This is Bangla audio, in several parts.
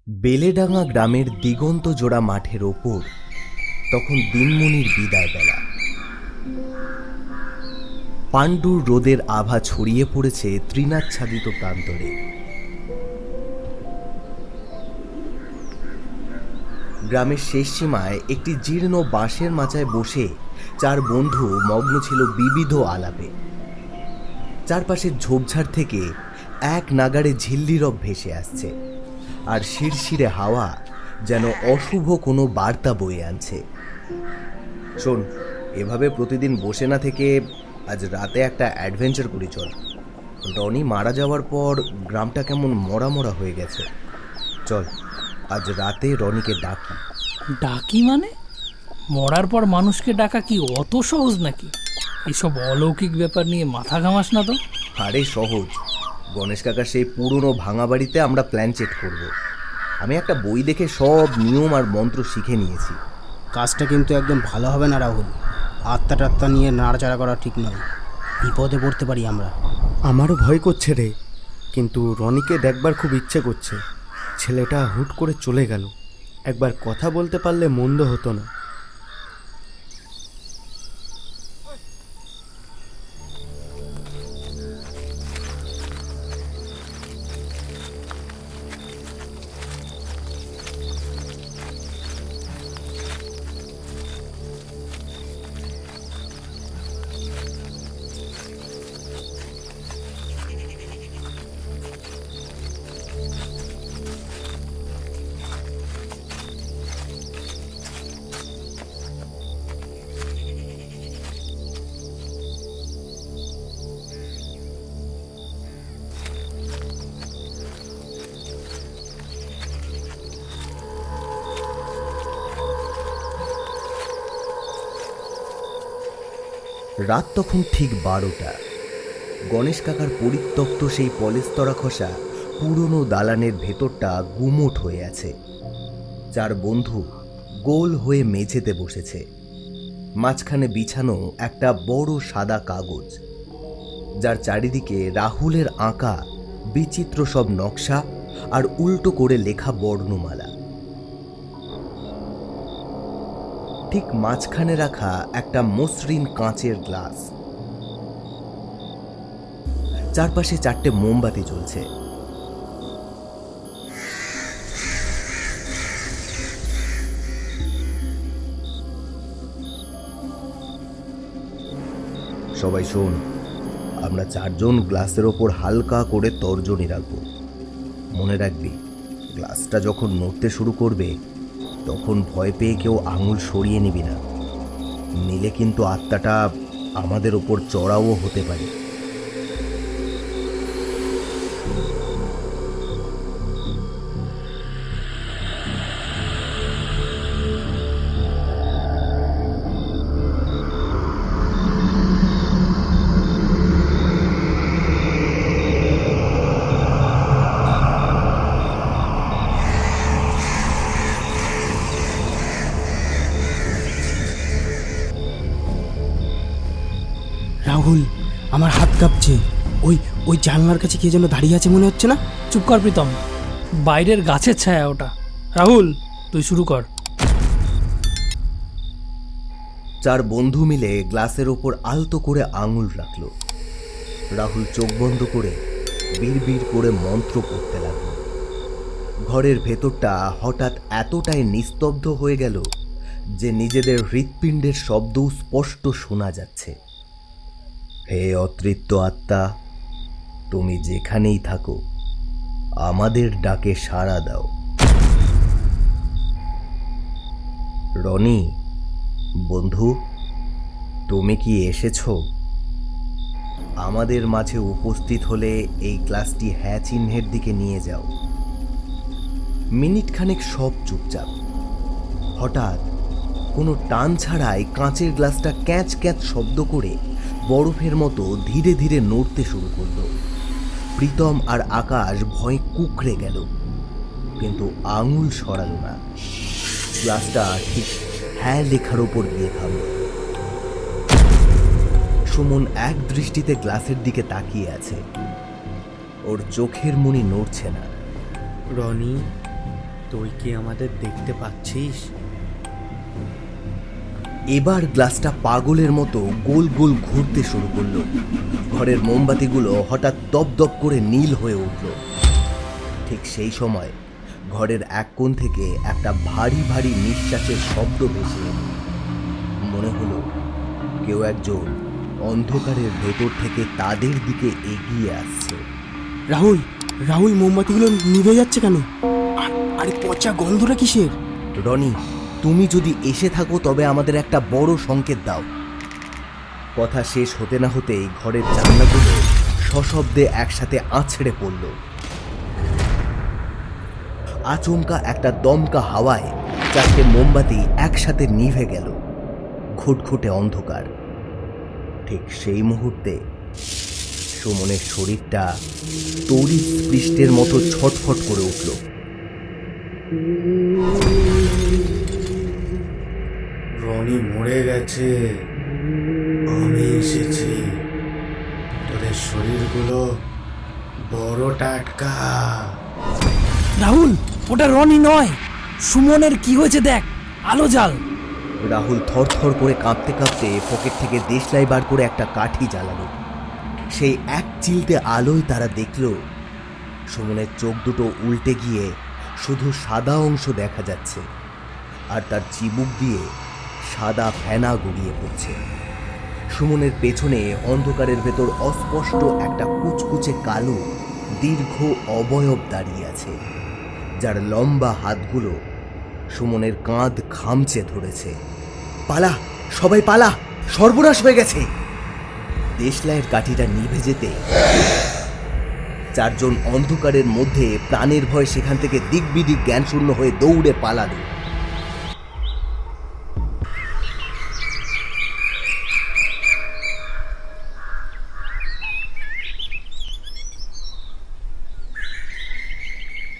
বেলেডাঙ্গা গ্রামের দিগন্ত জোড়া মাঠের ওপর তখন দিনমণির বিদায় বেলা। পাণ্ডুর রোদের আভা ছড়িয়ে পড়েছে ত্রিনাচ্ছাদিত প্রান্তরে। গ্রামের শেষ সীমায় একটি জীর্ণ বাঁশের মাচায় বসে চার বন্ধু মগ্ন ছিল বিবিধ আলাপে। চারপাশের ঝোপঝাড় থেকে এক নাগাড়ে ঝিল্লিরব ভেসে আসছে, আর শিরশিরে হাওয়া যেন অশুভ কোনো বার্তা বয়ে আনছে। শোন, এভাবে প্রতিদিন বসে না থেকে আজ রাতে একটা অ্যাডভেঞ্চার করি চল। রনি মারা যাওয়ার পর গ্রামটা কেমন মরা মরা হয়ে গেছে। চল আজ রাতে রনিকে ডাকি। ডাকি মানে? মরার পর মানুষকে ডাকা কি অত সহজ নাকি? এসব অলৌকিক ব্যাপার নিয়ে মাথা ঘামাস না তো। আরে সহজ। গণেশ কাকার সেই পুরনো ভাঙা বাড়িতে আমরা প্ল্যান চেট করব। আমি একটা বই দেখে সব নিয়ম আর মন্ত্র শিখে নিয়েছি। কাজটা কিন্তু একদম ভালো হবে না রাহুল। আত্মা টাত্মা নিয়ে নাড়াচাড়া করা ঠিক নয়, বিপদে পড়তে পারি আমরা। আমারও ভয় করছে রে, কিন্তু রনিকে দেখবার খুব ইচ্ছে করছে। ছেলেটা হুট করে চলে গেল, একবার কথা বলতে পারলে মন্দ হতো না। রাত তখন ঠিক 12টা। গণেশ কাকার পরিত্যক্ত সেই পলেস্তরা খসা পুরনো দালানের ভেতরটা গুমোট হয়ে আছে। চার বন্ধু গোল হয়ে মেঝেতে বসেছে। মাঝখানে বিছানো একটা বড় সাদা কাগজ, যার চারিদিকে রাহুলের আঁকা বিচিত্র সব নকশা আর উল্টো করে লেখা বর্ণমালা। ঠিক মাঝখানে রাখা একটা মসৃণ কাঁচের গ্লাস। চারপাশে 4টে মোমবাতি জ্বলছে। সবাই শোন, আমরা 4 জন গ্লাসের ওপর হালকা করে তর্জনী রাখবো। মনে রাখবি, গ্লাসটা যখন নড়তে শুরু করবে তখন ভয় পেয়ে কেউ আঙুল সরিয়ে নিবি না, নিলে কিন্তু আত্মাটা আমাদের ওপর চড়াও হতে পারে। রাহুল, আমার হাত কাঁপছে। ওই ওই জানলার কাছে কে যেন দাঁড়িয়ে আছে মনে হচ্ছে না? চুপ কর প্রীতম, বাইরের গাছের ছায়া ওটা। রাহুল, তুই শুরু কর। 4 বন্ধু মিলে গ্লাসের ওপর আলতো করে আঙুল রাখল। রাহুল চোখ বন্ধ করে বিড়বিড় করে মন্ত্র পড়তে লাগল। ঘরের ভেতরটা হঠাৎ এতটাই নিস্তব্ধ হয়ে গেল যে নিজেদের হৃৎপিণ্ডের শব্দও স্পষ্ট শোনা যাচ্ছে। হে অতৃপ্ত আত্মা, তুমি যেখানেই থাকো আমাদের ডাকে সাড়া দাও। রনি বন্ধু, তুমি কি এসেছো? আমাদের মাঝে উপস্থিত হলে এই গ্লাসটি হ্যাঁ চিহ্নের দিকে নিয়ে যাও। মিনিট খানেক সব চুপচাপ। হঠাৎ কোনো টান ছাড়াই কাঁচের গ্লাসটা ক্যাঁচ ক্যাঁচ শব্দ করে বরফের মতো ধীরে ধীরে নড়তে শুরু করল। প্রীতম আর আকাশ ভয়ে কুঁকড়ে গেল, কিন্তু আঙুল সরালো না। গ্লাসটা ঠিক হ্যাঁ লেখার ওপর গিয়ে থামল। সুমন এক দৃষ্টিতে গ্লাসের দিকে তাকিয়ে আছে। ওর চোখের মনি নড়ছে না। রনি, তুই কি আমাদের দেখতে পাচ্ছিস? এবার গ্লাসটা পাগলের মতো গোল গোল ঘুরতে শুরু করলো। ঘরের মোমবাতিগুলো হঠাৎ দপদপ করে নীল হয়ে উঠল। ঠিক সেই সময় ঘরের এক কোণ থেকে একটা ভারী ভারী নিঃশ্বাসের শব্দ ভেসে এলো। মনে হলো কেউ একজন অন্ধকারের ভেতর থেকে তাদের দিকে এগিয়ে আসছে। রাহুল, রাহুল, মোমবাতিগুলো নিভে যাচ্ছে কেন? আরে পচা গন্ধটা কিসের? রনি, তুমি যদি এসে থাকো তবে আমাদের একটা বড় সংকেত দাও। কথা শেষ হতে না হতেই ঘরের জানলাগুলো সশব্দে একসাথে আছড়ে পড়ল। আচমকা একটা দমকা হাওয়ায় 4টে মোমবাতি একসাথে নিভে গেল। ঘুটঘুটে অন্ধকার। ঠিক সেই মুহূর্তে সুমনের শরীরটা তড়িৎ স্পৃষ্টের মতো ছটফট করে উঠল। রনি মরে গেছে। আমি এসেছি। তোদের শরীরগুলো বড় টাটকা। রাহুল, ওটা রনি নয়, সুমনের কি হয়েছে দেখ, আলো জ্বাল। রাহুল থরথর করে কাঁপতে কাঁপতে পকেট থেকে দেশলাই বার করে একটা কাঠি জ্বালালো। সেই এক চিলতে আলোয় তারা দেখল সুমনের চোখ দুটো উল্টে গিয়ে শুধু সাদা অংশ দেখা যাচ্ছে, আর তার চিবুক দিয়ে সাদা ফেনা গড়িয়ে পড়ছে। সুমনের পেছনে অন্ধকারের ভেতর অস্পষ্ট একটা কুচকুচে কালো দীর্ঘ অবয়ব দাঁড়িয়ে আছে, যার লম্বা হাতগুলো সুমনের কাঁধ খামচে ধরেছে। পালা, সবাই পালা, সর্বনাশ হয়ে গেছে। দেশলাইয়ের কাঠিটা নিভে যেতে 4জন অন্ধকারের মধ্যে প্রাণের ভয় সেখান থেকে দিকবিদিক জ্ঞানশূন্য হয়ে দৌড়ে পালালো।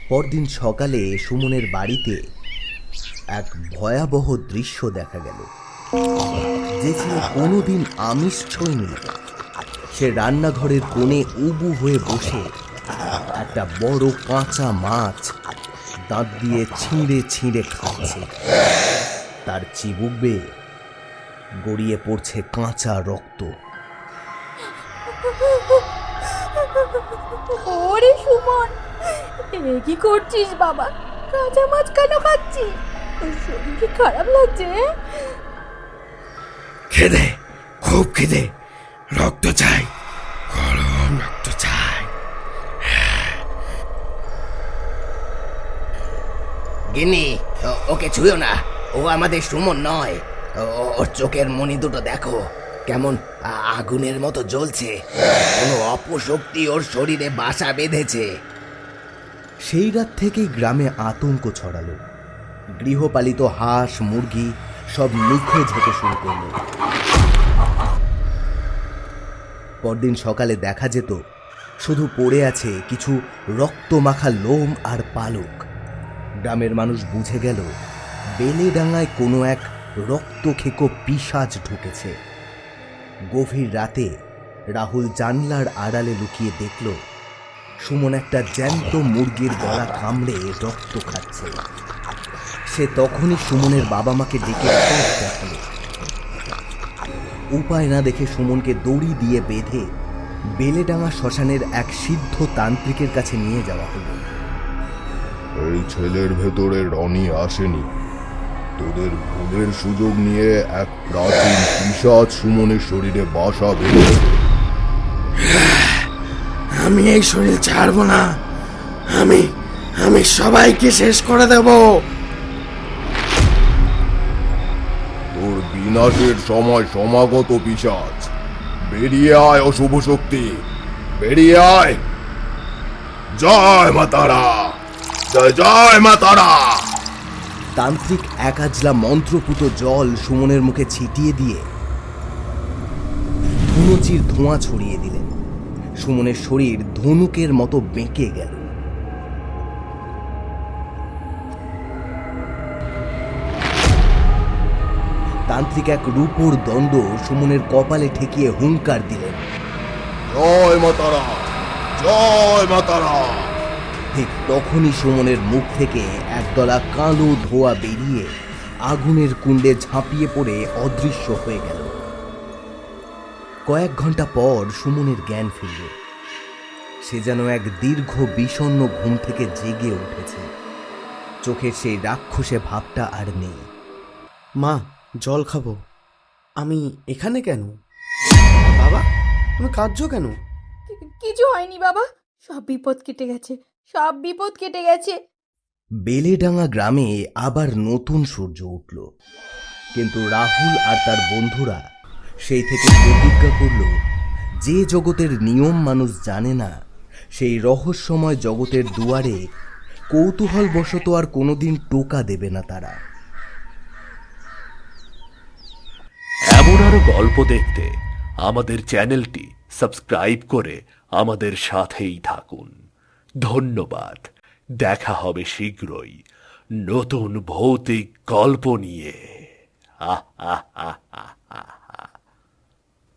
পরদিন সকালে সুমনের বাড়িতে এক ভয়াবহ দৃশ্য দেখা গেল। যে ছেলে কোনোদিন আমিষ ছোঁয়নি, সে রান্নাঘরের কোণে উবু হয়ে বসে একটা বড় কাঁচা মাছ দাঁত দিয়ে ছিঁড়ে ছিঁড়ে খাচ্ছে। তার চিবুক বেয়ে গড়িয়ে পড়ছে কাঁচা রক্ত। ওরে সুমন, এ কি করছিস বাবা? কাঁচা মাছ কেন খাচ্ছিস? তোর শরীর কি খারাপ লাগছে? খেদে, খুব খেদে, রক্ত চাই, গরম রক্ত চাই। গিন্নি, ওকে ছুঁয়ো না, ও আমাদের সুমন নয়। ওর চোখের মণি দুটো দেখো, কেমন আগুনের মতো জ্বলছে। কোনো অপশক্তি ওর শরীরে বাসা বেঁধেছে। সেই রাত থেকেই গ্রামে আতঙ্ক ছড়ালো। গৃহপালিত হাঁস মুরগি সব নিখোঁজ হতে শুরু করলো। পরদিন সকালে দেখা যেত শুধু পড়ে আছে কিছু রক্তমাখা লোম আর পালক। গ্রামের মানুষ বুঝে গেল বেলেডাঙায় কোনো এক রক্তখেকো পিশাচ ঢুকেছে। গভীর রাতে রাহুল জানলার আড়ালে লুকিয়ে দেখল সুমন একটা জ্যান্ত মুরগির গলা কামড়ে রক্ত খাচ্ছে। সে তখনই সুমনের বাবা মাকে ডেকে সব দেখালো। উপায় না দেখে সুমনকে দড়ি দিয়ে বেঁধে বেলেডাঙা শ্মশানের এক সিদ্ধ তান্ত্রিকের কাছে নিয়ে যাওয়া হলো। এই ছেলের ভেতরে রনি আসেনি। তোদের ভুলের সুযোগ নিয়ে এক প্রাচীন পিশাচ সুমনের শরীরে বাসা বেঁধেছে। আমি এই শরীর ছাড়বো না। আমি সবাইকে শেষ করে দেব। তোর বিনাশের সময় সমাগত পিশাচ। বেরিয়ে আয় অশুভ শক্তি, বেরিয়ে আয়। জয় মা তারা, জয় জয় মা তারা। তান্ত্রিক এক আজলা মন্ত্রপুত জল সুমনের মুখে ছিটিয়ে দিয়ে ধুনুচির ধোঁয়া ছড়িয়ে দিলেন। সুমনের শরীর ধনুকের মতো বেঁকে গেল। তান্ত্রিক এক রূপোর দণ্ড সুমনের কপালে ঠেকিয়ে হুঙ্কার দিলেন, জয় মা তারা, জয় মা তারা। ঠিক তখনই সুমনের মুখ থেকে একদলা কালো ধোঁয়া বেরিয়ে আগুনের কুণ্ডে ঝাঁপিয়ে পড়ে অদৃশ্য হয়ে গেল। কয়েক ঘন্টা পর সুমনের জ্ঞান ফিরল। সে যেন এক দীর্ঘ বিষণ্ণ ঘুম থেকে জেগে উঠেছে। চোখের সেই রাক্ষসে ভাবটা আর নেই। মা, জল খাবো। আমি এখানে কেন? বাবা, তুমি কাঁদছো কেন? কিছু হয়নি বাবা, সব বিপদ কেটে গেছে, সব বিপদ কেটে গেছে। বেলেডাঙ্গা গ্রামে আবার নতুন সূর্য উঠল, কিন্তু রাহুল আর তার বন্ধুরা সেই থেকে প্রতিজ্ঞা করল, যে জগতের নিয়ম মানুষ জানে না, সেই রহস্যময় জগতের দুয়ারে কৌতূহলবশত আর কোনোদিন টোকা দেবে না তারা। এমন আরো গল্প দেখতে আমাদের চ্যানেলটি সাবস্ক্রাইব করে আমাদের সাথেই থাকুন। ধন্যবাদ। দেখা হবে শীঘ্রই নতুন ভৌতিক গল্প নিয়ে। আহ আহ আহ।